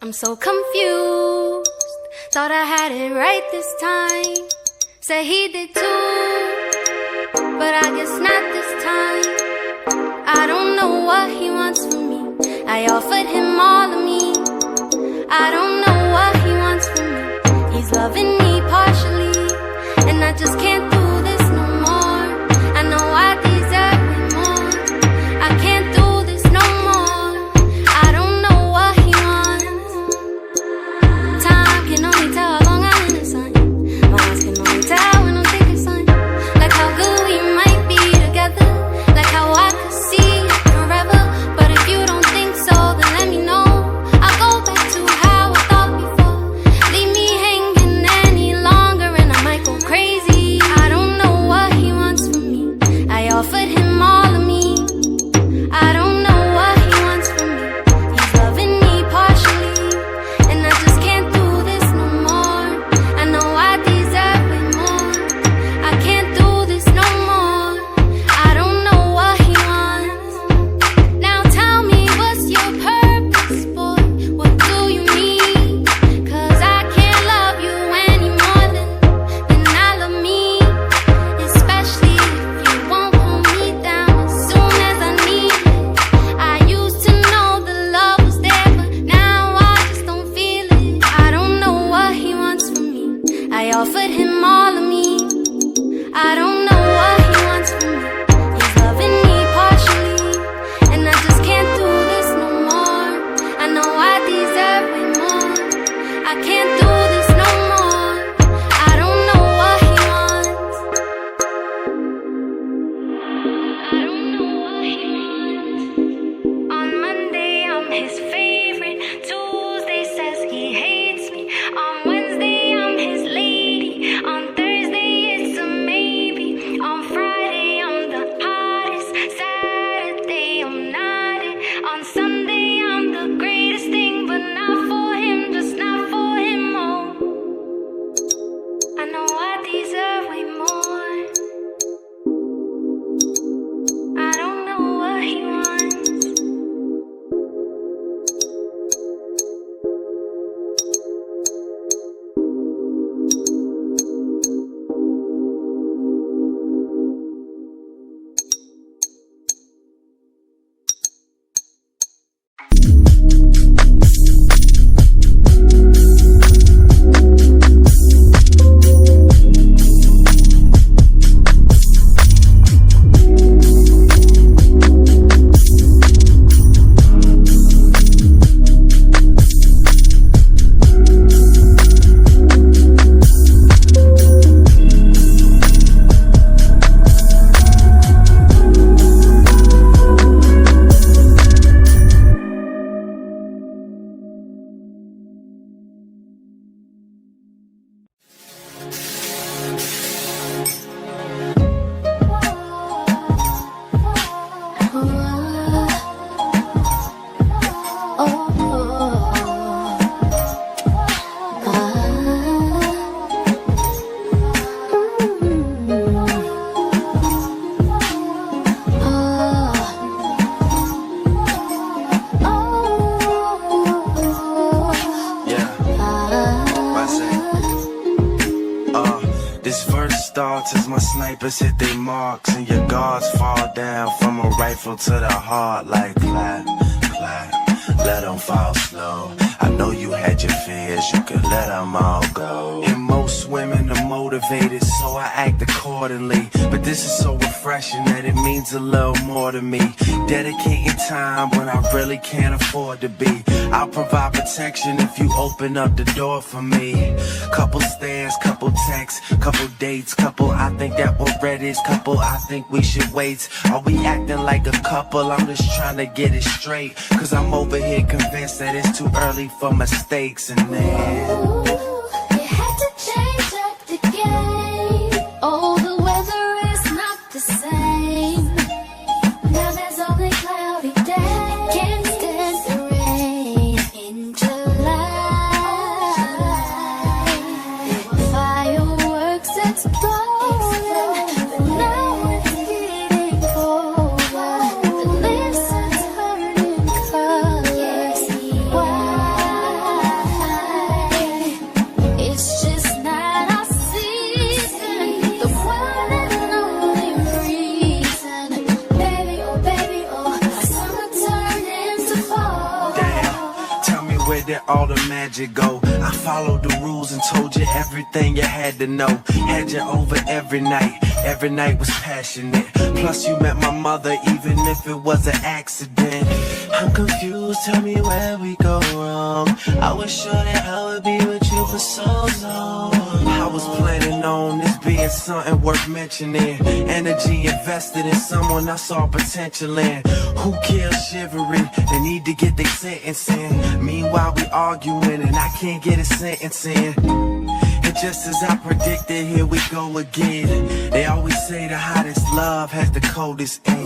I'm so confused. Thought I had it right this time. Said he did too, but I guess not this time. I don't know what he wants from me. I offered him all of me. I don't know what he wants from me. He's loving me partially, and I just can't do this no more. I know I deserve way more. I can't do this no more. I don't know what he wants. Time can only tell how long I'm in the sun. My eyes can only tell when I'm thinking sun. Like how good we might be together. Like how I could see it forever. But if you don't think so, then let me know. I'll go back to how I thought before. Leave me hanging any longer and I might go crazy. I don't know what he wants from me. I offered him all of me. I don't know what he wants from me. He's loving me partially, and I just can't do this no more. I know I deserve way more. I can't do this no more. I don't know what he wants. Now tell me, what's your purpose, boy? What do you need? 'Cause I can't love you any more than I love me. Especially if you won't hold me down as soon as I need it. I used to know the love was there, but now I just don't feel it. I don't know what he wants from me. I offered him all of me. I don't know what he wants from me. He's loving me partially, and I just can't do this no more. I know I deserve way more. I can't do this no more. I don't know what he wants. I don't know what he wants. On Monday I'm his favorite. Tuesday says he hates me. On Wednesday I'm his lady. On Thursday it's a maybe. On Friday I'm the hottest. Saturday I'm not it. On Sunday I'm the greatest thing, but not for him, just not for him. Oh, I know I deserve way more. I don't know what he wants. This verse starts as my snipers hit their marks and your guards fall down from a rifle to the heart like clap, clap, let them fall slow. I know you had your fears, you could let them all go. And most women are motivated, so I act accordingly. But this is so refreshing that it means a little more to me. Dedicating time when I really can't afford to be. I'll provide protection if you open up the door for me. Couple stares, couple texts, couple dates, couple I think that we're ready, couple I think we should wait. Are we acting like a couple? I'm just trying to get it straight, 'cause I'm over here convinced that it's too early for mistakes. And then You had to change up the game. Oh, the weather is not the same. Now there's only cloudy days. Can't stand the rain in July. There were fireworks exploding, but now it's getting colder. The leaves are turning colors. Why? did all the magic go? I followed the rules and told you everything you had to know. Had you over every night was passionate. Plus you met my mother even if it was an accident. I'm confused, tell me where we go wrong. I was sure that I would be with you for so long. I was planning on this being something worth mentioning. Energy invested in someone I saw potential in. Who kills chivalry? They need to get their sentence in. Meanwhile we arguing and I can't get a sentence in. And just as I predicted, here we go again. They always say the hottest love has the coldest end.